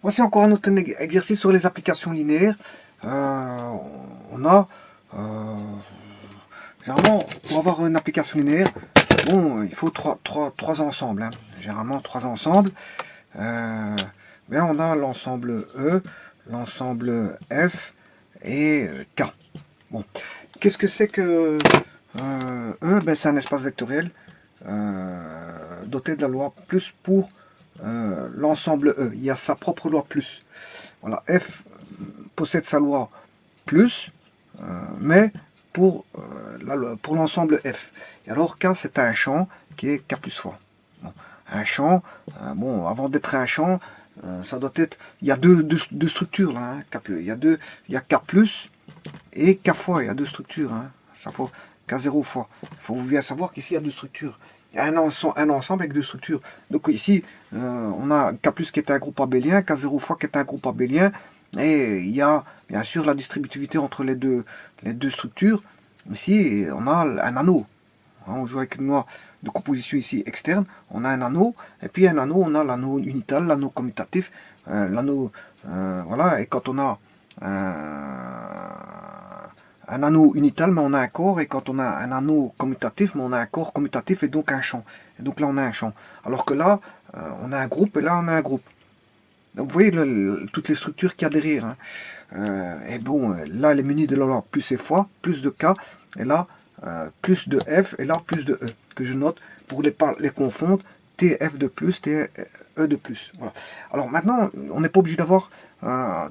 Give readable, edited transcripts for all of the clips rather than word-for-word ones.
Voici encore un autre exercice sur les applications linéaires. Euh, on a, généralement, pour avoir une application linéaire, bon, il faut trois ensembles. Hein. Généralement, trois ensembles. Ben on a l'ensemble E, l'ensemble F et K. Bon, qu'est-ce que c'est que E? Ben, c'est un espace vectoriel doté de la loi plus pour l'ensemble E. Il y a sa propre loi plus. Voilà, F possède sa loi plus, mais pour l'ensemble F. Et alors K, c'est un champ qui est K plus fois. Bon, un champ, bon, avant d'être un champ, ça doit être. Il y a deux structures là, hein, K plus. Il y a K plus et K fois. Il y a deux structures. Hein, ça faut K0 fois. Il faut bien savoir qu'ici il y a deux structures. Il y a un ensemble avec deux structures. Donc ici, on a K plus qui est un groupe abélien, K0 fois qui est un groupe abélien, et il y a bien sûr la distributivité entre les deux structures. Ici, on a un anneau. On joue avec une loi de composition ici externe. On a un anneau, et puis un anneau, on a l'anneau unital, l'anneau commutatif, l'anneau. Voilà, et quand on a un anneau unital, mais on a un corps, et quand on a un anneau commutatif, mais on a un corps commutatif et donc un champ. Et donc là, on a un champ. Alors que là, on a un groupe, et là, on a un groupe. Donc vous voyez toutes les structures qu'il y a derrière. Hein. Et bon, là, elle est munie de la plus et fois, plus de K, et là, plus de F, et là, plus de E, que je note pour les confondre, TF de plus, TE de plus. Voilà. Alors maintenant, on n'est pas obligé d'avoir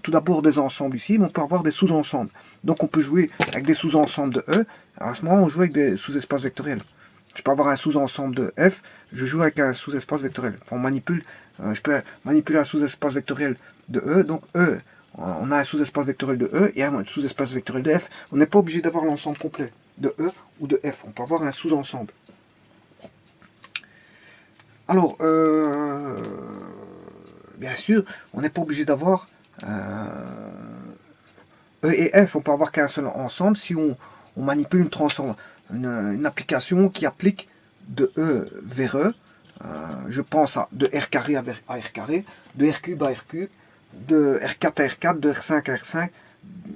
tout d'abord des ensembles ici, mais on peut avoir des sous-ensembles. Donc on peut jouer avec des sous-ensembles de E, à ce moment, on joue avec des sous-espaces vectoriels. Je peux avoir un sous-ensemble de F, je joue avec un sous-espace vectoriel. Enfin, on manipule, je peux manipuler un sous-espace vectoriel de E, donc E, on a un sous-espace vectoriel de E et un sous-espace vectoriel de F. On n'est pas obligé d'avoir l'ensemble complet de E ou de F. On peut avoir un sous-ensemble. Alors, bien sûr, on n'est pas obligé d'avoir E et F. On peut avoir qu'un seul ensemble si on manipule une application qui applique de E vers E. Je pense à de R carré à R carré, de R cube à R cube, de R4 à R4, de R5 à R5,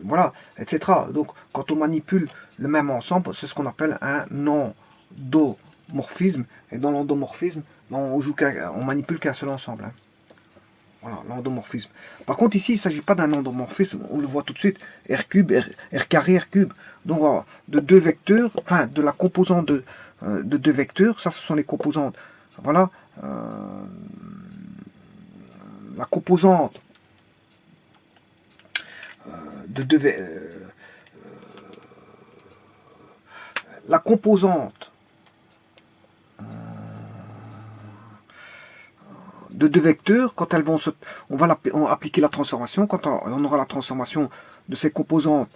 voilà, etc. Donc, quand on manipule le même ensemble, c'est ce qu'on appelle un endomorphisme. Et dans l'endomorphisme, on manipule qu'un seul ensemble. Hein. Voilà, l'endomorphisme. Par contre, ici, il ne s'agit pas d'un endomorphisme, on le voit tout de suite, R cube, R carré, R cube. Donc, voilà, de deux vecteurs, enfin, de la composante de deux vecteurs, ça, ce sont les composantes. Voilà, la composante de deux la composante de deux vecteurs, quand elles vont on va appliquer la transformation, quand on aura la transformation de ces composantes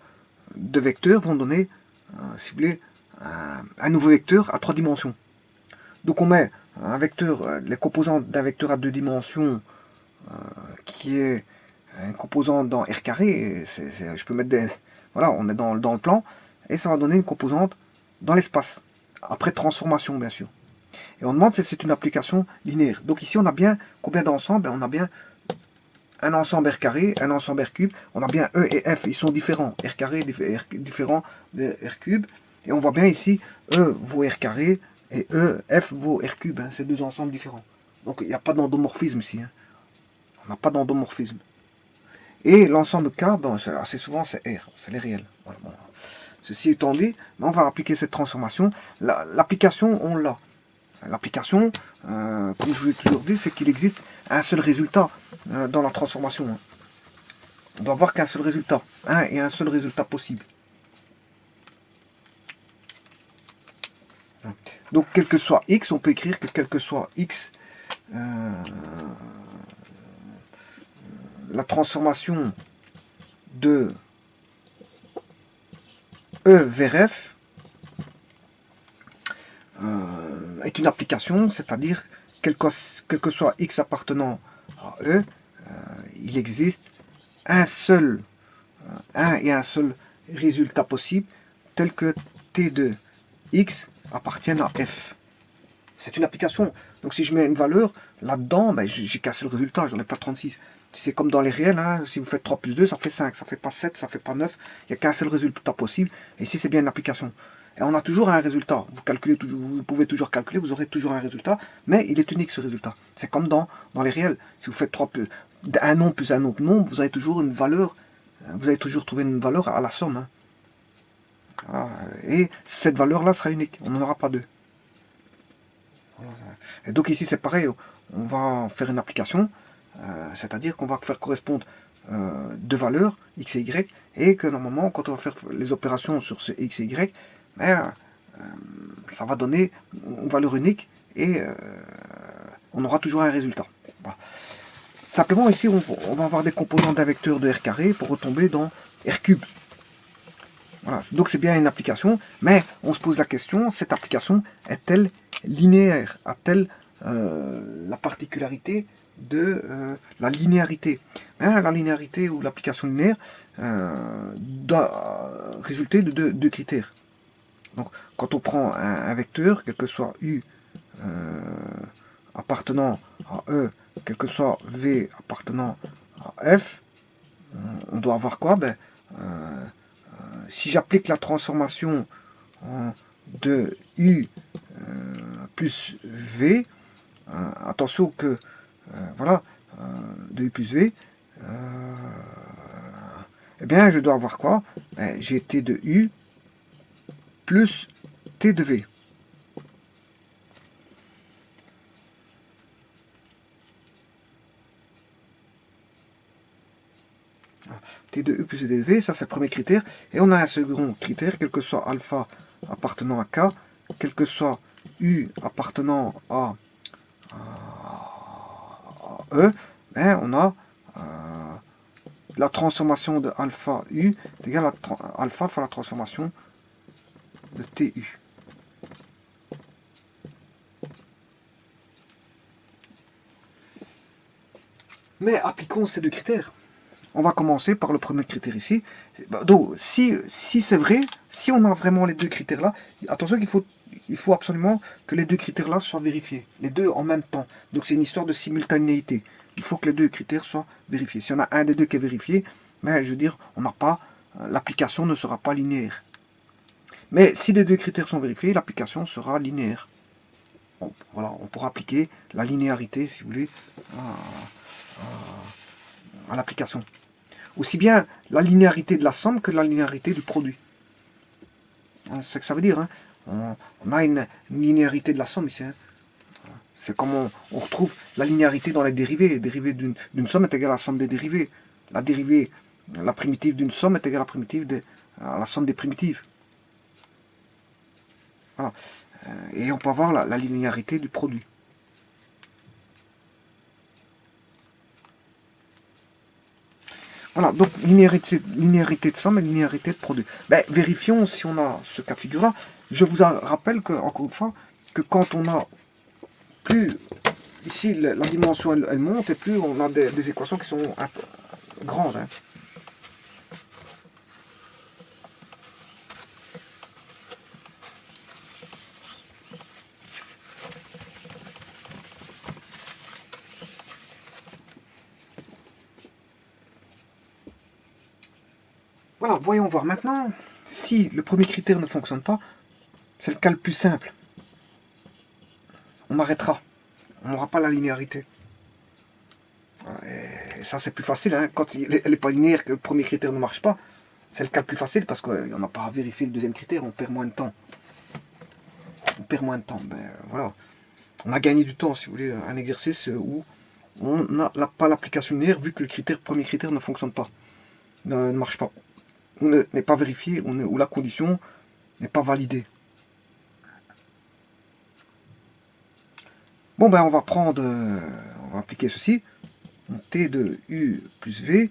de vecteurs, vont donner, si vous voulez, un nouveau vecteur à trois dimensions. Donc on met un vecteur, les composantes d'un vecteur à deux dimensions, qui est une composante dans R carré, je peux mettre des... Voilà, on est dans le plan, et ça va donner une composante dans l'espace, après transformation bien sûr. Et on demande si c'est une application linéaire. Donc ici, on a bien combien d'ensembles? On a bien un ensemble R carré, un ensemble R cube. On a bien E et F, ils sont différents. R carré différent de R cube. Et on voit bien ici, E vaut R carré et E, F vaut R cube. Hein, c'est deux ensembles différents. Donc il n'y a pas d'endomorphisme ici. Hein. On n'a pas d'endomorphisme. Et l'ensemble K, ben, assez souvent, c'est R. C'est les réels. Voilà, bon. Ceci étant dit, on va appliquer cette transformation. L'application, on l'a. L'application, comme je vous l'ai toujours dit, c'est qu'il existe un seul résultat dans la transformation. Hein. On doit avoir qu'un seul résultat, et un seul résultat possible. Donc, quel que soit x, on peut écrire que quel que soit x, la transformation de E vers F est une application, c'est-à-dire quel que soit x appartenant à E, il existe un et un seul résultat possible, tel que t de x appartienne à f. C'est une application. Donc si je mets une valeur là-dedans, ben, j'ai qu'un seul résultat, j'en ai pas 36. c'est comme dans les réels, hein, si vous faites 3 plus 2, ça fait 5, ça fait pas 7, ça fait pas 9, il n'y a qu'un seul résultat possible, et ici c'est bien une application. Et on a toujours un résultat, vous calculez, vous pouvez toujours calculer, vous aurez toujours un résultat, mais il est unique ce résultat. C'est comme dans les réels, si vous faites 3 plus, un nombre plus un autre nombre, vous avez toujours une valeur, vous allez toujours trouver une valeur à la somme. Hein. Voilà. Et cette valeur-là sera unique, on n'en aura pas deux. Et donc ici c'est pareil, on va faire une application, c'est-à-dire qu'on va faire correspondre deux valeurs, x et y, et que normalement quand on va faire les opérations sur ce x et y, ben, ça va donner une valeur unique et on aura toujours un résultat. Voilà. Simplement ici on va avoir des composants d'un vecteur de r carré pour retomber dans r cube. Voilà. Donc c'est bien une application, mais on se pose la question, cette application est-elle linéaire? A-t-elle la particularité de la linéarité? Hein, la linéarité ou l'application linéaire doit résulter de deux critères. Donc quand on prend un vecteur, quel que soit U appartenant à E, quel que soit V appartenant à F, on doit avoir quoi? Ben, si j'applique la transformation de U plus V, attention que, voilà, de U plus V, eh bien je dois avoir quoi? Ben, j'ai T de U plus T de V. T de U plus T de V, ça c'est le premier critère. Et on a un second critère, quel que soit alpha appartenant à K, quel que soit U appartenant à E, ben on a la transformation de alpha U est égale à alpha fois la transformation de TU. Mais appliquons ces deux critères. On va commencer par le premier critère ici. Donc, si c'est vrai, si on a vraiment les deux critères-là, attention qu'il faut absolument que les deux critères-là soient vérifiés. Les deux en même temps. Donc, c'est une histoire de simultanéité. Il faut que les deux critères soient vérifiés. Si on a un des deux qui est vérifié, ben, je veux dire, on n'a pas, l'application ne sera pas linéaire. Mais si les deux critères sont vérifiés, l'application sera linéaire. Bon, voilà, on pourra appliquer la linéarité, si vous voulez, à l'application. Aussi bien la linéarité de la somme que la linéarité du produit. C'est ce que ça veut dire. Hein. On a une linéarité de la somme ici. Hein. C'est comme on retrouve la linéarité dans les dérivés. La dérivée d'une somme est égale à la somme des dérivés. La dérivée, la primitive d'une somme est égale à la somme des primitives. Voilà. Et on peut avoir la linéarité du produit. Voilà, donc linéarité de somme et linéarité de produit. Ben, vérifions si on a ce cas de figure-là. Je vous rappelle que, encore une fois, que quand on a plus, ici la dimension elle monte, et plus on a des équations qui sont un peu grandes. Hein. Voilà, voyons voir maintenant, si le premier critère ne fonctionne pas, c'est le cas le plus simple. On arrêtera. On n'aura pas la linéarité. Et ça c'est plus facile, hein. Quand elle n'est pas linéaire, que le premier critère ne marche pas, c'est le cas le plus facile parce qu'on n'a pas à vérifier le deuxième critère, on perd moins de temps. On perd moins de temps, ben voilà. On a gagné du temps, si vous voulez, un exercice où on n'a pas l'application linéaire vu que le premier critère ne fonctionne pas, ne marche pas, ou n'est pas vérifié, ou la condition n'est pas validée. Bon ben on va appliquer ceci. T de U plus V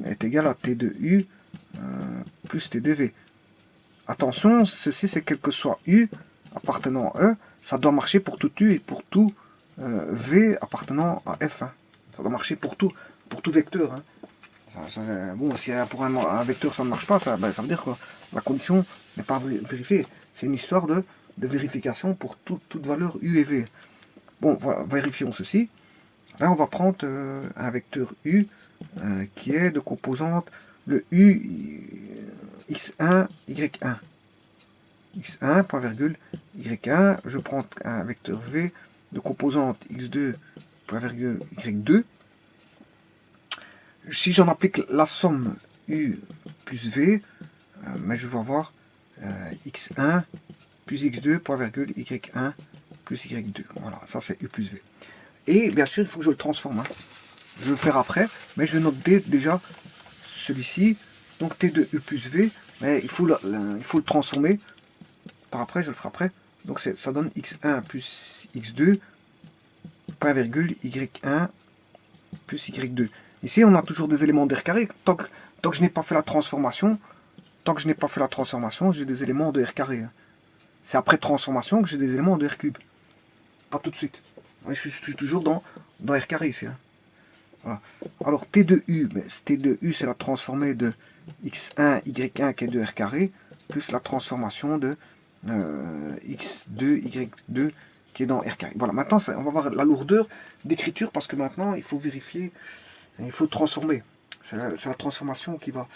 est égal à T de U plus T de V. Attention, ceci c'est quel que soit U appartenant à E, ça doit marcher pour tout U et pour tout V appartenant à F. Hein. Ça doit marcher pour tout vecteur. Hein. Bon, si pour un vecteur ça ne marche pas, ça veut dire que la condition n'est pas vérifiée. C'est une histoire de vérification pour toute valeur U et V. Bon, voilà, vérifions ceci. Là, on va prendre un vecteur U qui est de composante le U x1, y1. x1, point virgule, y1. Je prends un vecteur V de composante x2, point virgule, y2. Si j'en applique la somme U plus V, mais je vais avoir x1 plus x2, point virgule, y1 plus y2. Voilà, ça c'est U plus V. Et bien sûr, il faut que je le transforme. Hein. Je vais le faire après, mais je note déjà celui-ci. Donc T de U plus V, mais il faut le transformer. Par après, je le ferai après. Donc ça donne x1 plus x2, point virgule, y1 plus y2. Ici, on a toujours des éléments d'air carré. Tant que je n'ai pas fait la transformation, j'ai des éléments de R carré. Hein. C'est après transformation que j'ai des éléments de R cube. Pas tout de suite. Je suis toujours dans R carré ici. Hein. Voilà. Alors T de U, T de U c'est la transformée de x1, y1 qui est de R carré, plus la transformation de x2, y2 qui est dans R carré. Voilà, maintenant on va voir la lourdeur d'écriture parce que maintenant il faut vérifier, il faut transformer. C'est la transformation qui va.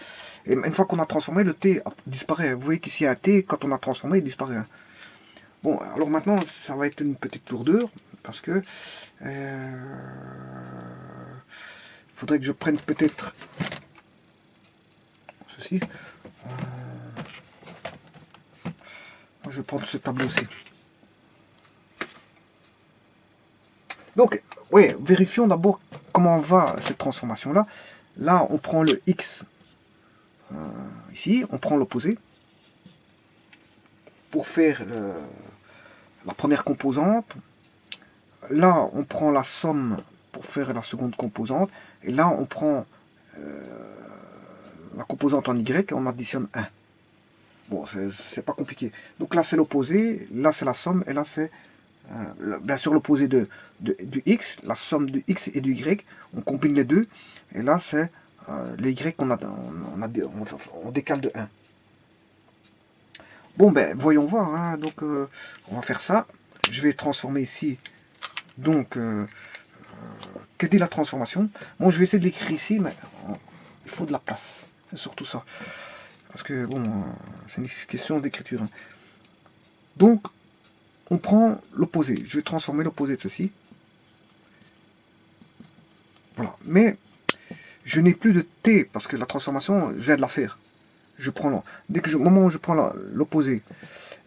Et une fois qu'on a transformé, le T disparaît. Vous voyez qu'ici il y a un T, quand on a transformé, il disparaît. Hein. Bon, alors maintenant, ça va être une petite lourdeur, parce que faudrait que je prenne peut-être ceci. Je vais prendre ce tableau-ci. Donc, ouais, vérifions d'abord comment va cette transformation-là. Là, on prend le X, ici, on prend l'opposé, pour faire la première composante. Là, on prend la somme pour faire la seconde composante. Et là, on prend la composante en Y et on additionne 1. Bon, c'est pas compliqué. Donc là, c'est l'opposé, là, c'est la somme, et là, c'est bien sûr l'opposé du X, la somme du X et du Y. On combine les deux, et là, c'est les Y qu'on on décale de 1. Bon, ben, voyons voir. Hein. Donc, on va faire ça. Je vais transformer ici. Donc, quelle est la transformation? Bon, je vais essayer de l'écrire ici, mais il faut de la place. C'est surtout ça. Parce que, bon, c'est une question d'écriture. Hein. Donc, on prend l'opposé. Je vais transformer l'opposé de ceci. Voilà. Mais, je n'ai plus de T, parce que la transformation, je viens de la faire. Je prends au moment où je prends l'opposé,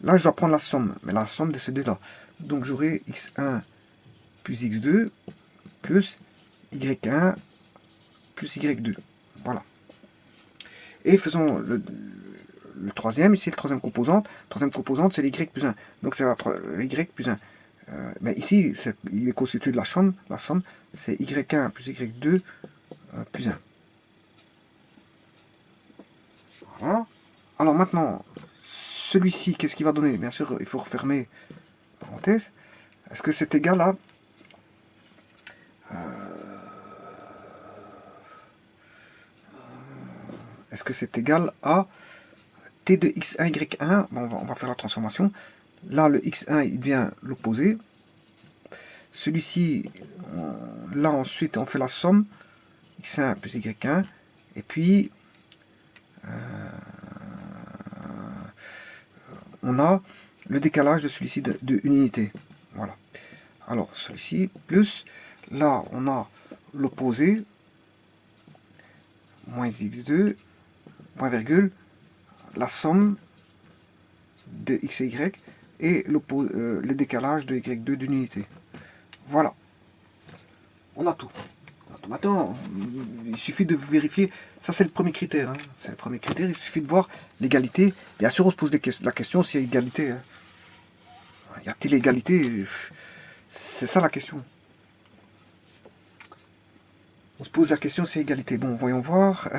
là, je dois prendre la somme. Mais la somme de ces deux-là. Donc, j'aurai x1 plus x2 plus y1 plus y2. Voilà. Et faisons le troisième, ici la troisième composante. La troisième composante, c'est l'y plus 1. Donc c'est y plus 1. Mais ici, il est constitué de la somme c'est y1 plus y2 plus 1. Voilà. Alors maintenant, celui-ci, qu'est-ce qu'il va donner? Bien sûr, il faut refermer parenthèse. Est-ce que c'est égal à est-ce que c'est égal à T de x1, y1? Bon, on va faire la transformation. Là, le x1, il devient l'opposé. Celui-ci, là, ensuite, on fait la somme. x1 plus y1. Et puis, on a le décalage de celui-ci de une unité. Voilà. Alors, celui-ci, plus, là, on a l'opposé, moins x2, point virgule, la somme de x et y, et le décalage de y2 d'une unité. Voilà. On a tout. Maintenant, il suffit de vérifier. Ça, c'est le premier critère. Hein. C'est le premier critère. Il suffit de voir l'égalité. Bien sûr, on se pose la question s'il y a égalité. Hein. Y a-t-il égalité? C'est ça la question. On se pose la question s'il y a égalité. Bon, voyons voir.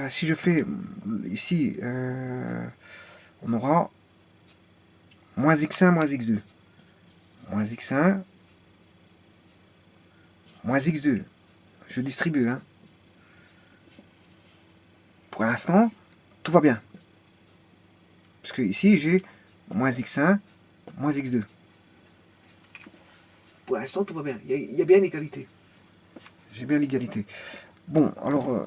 Si je fais ici, on aura moins x1, moins x2. Moins x1, moins x2. Je distribue. Hein. Pour l'instant, tout va bien. Parce que ici, j'ai moins x1, moins x2. Pour l'instant, tout va bien. Il y a bien une égalité. J'ai bien l'égalité. Bon, alors,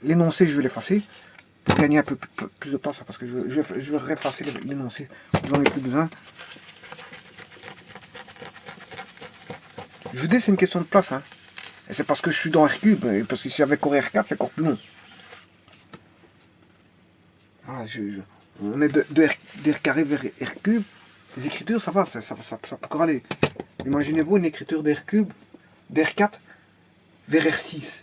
l'énoncé, je vais l'effacer. Pour gagner un peu plus de place, parce que je vais réeffacer l'énoncé. J'en ai plus besoin. Je vous dis, c'est une question de place. Hein. Et c'est parce que je suis dans R cube. Parce que si j'avais Core R4, c'est encore plus long. Voilà, on est de R carré vers R cube. Les écritures, ça va, ça peut encore aller. Imaginez-vous une écriture d'R cube, d'R4 vers R6.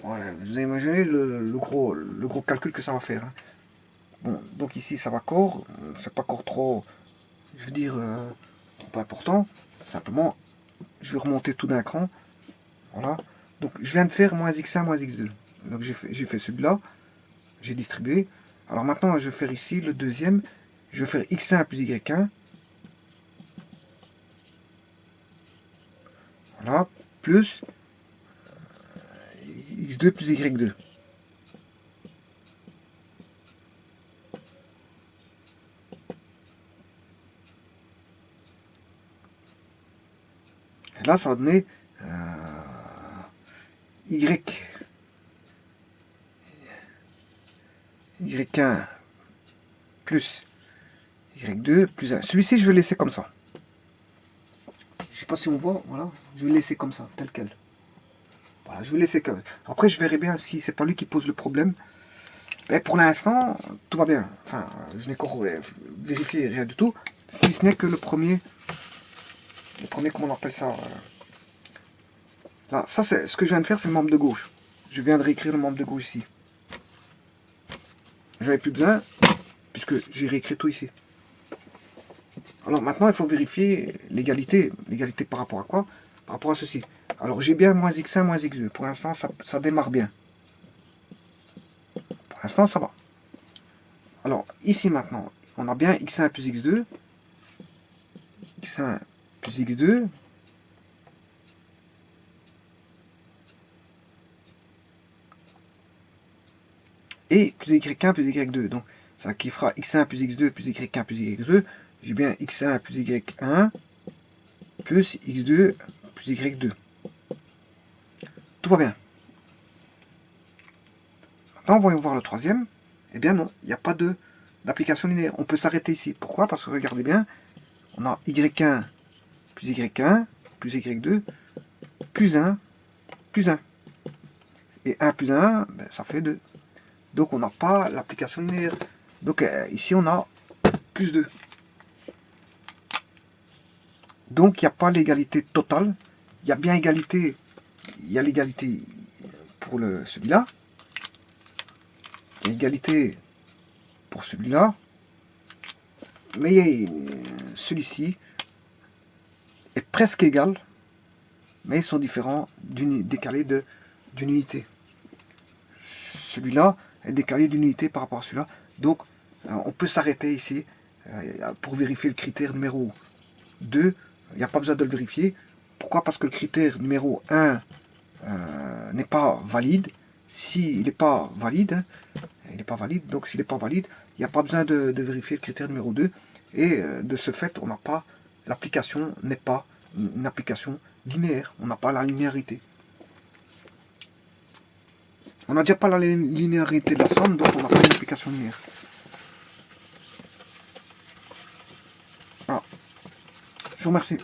Ouais, vous imaginez le gros calcul que ça va faire. Hein. Bon, donc ici, ça va corps. C'est pas encore trop, je veux dire, trop important. Simplement, je vais remonter tout d'un cran. Voilà. Donc, je viens de faire moins x1, moins x2. Donc, j'ai fait celui-là. J'ai distribué. Alors maintenant, je vais faire ici le deuxième. Je vais faire x1 plus y1. Voilà. Plus x2 plus y2. Et là, ça va donner y1 plus y2 plus 1. Celui-ci, je vais le laisser comme ça. Je sais pas si on voit, voilà. Je vais le laisser comme ça, tel quel. Voilà, je vais le laisser comme ça. Après, je verrai bien si c'est pas lui qui pose le problème. Mais pour l'instant, tout va bien. Enfin, je n'ai encore vérifié rien du tout. Si ce n'est que le premier, comment on appelle ça là, ça, c'est ce que je viens de faire, c'est le membre de gauche. Je viens de réécrire le membre de gauche ici. J'en ai plus besoin, puisque j'ai réécrit tout ici. Alors maintenant, il faut vérifier l'égalité. L'égalité par rapport à quoi? Par rapport à ceci. Alors j'ai bien moins x1, moins x2. Pour l'instant, ça démarre bien. Pour l'instant, ça va. Alors ici maintenant, on a bien x1 plus x2. x1 plus x2. Et plus y1 plus y2. Donc ça qui fera x1 plus x2 plus y1 plus y2. J'ai bien x1 plus y1 plus x2 plus y2. Tout va bien. Maintenant, voyons voir le troisième. Eh bien non, il n'y a pas d'application linéaire. On peut s'arrêter ici. Pourquoi? Parce que regardez bien, on a y1 plus y1 plus y2 plus 1 plus 1. Et 1 plus 1, ben, ça fait 2. Donc on n'a pas l'application linéaire. Donc ici on a plus 2. Donc il n'y a pas l'égalité totale. Il y a bien égalité. Il y a l'égalité pour celui-là. Il y a égalité pour celui-là. Mais celui-ci est presque égal. Mais ils sont différents, décalés d'une unité. Celui-là est décalé d'une unité par rapport à celui-là. Donc on peut s'arrêter ici pour vérifier le critère numéro 2. Il n'y a pas besoin de le vérifier. Pourquoi? Parce que le critère numéro 1 n'est pas valide. S'il n'est pas valide, il n'est pas valide, donc s'il n'est pas valide, il n'y a pas besoin de vérifier le critère numéro 2. Et de ce fait, on n'a pas, l'application n'est pas une application linéaire. On n'a pas la linéarité. On n'a déjà pas la linéarité de la somme, donc on n'a pas une application linéaire. Voilà. Je vous remercie.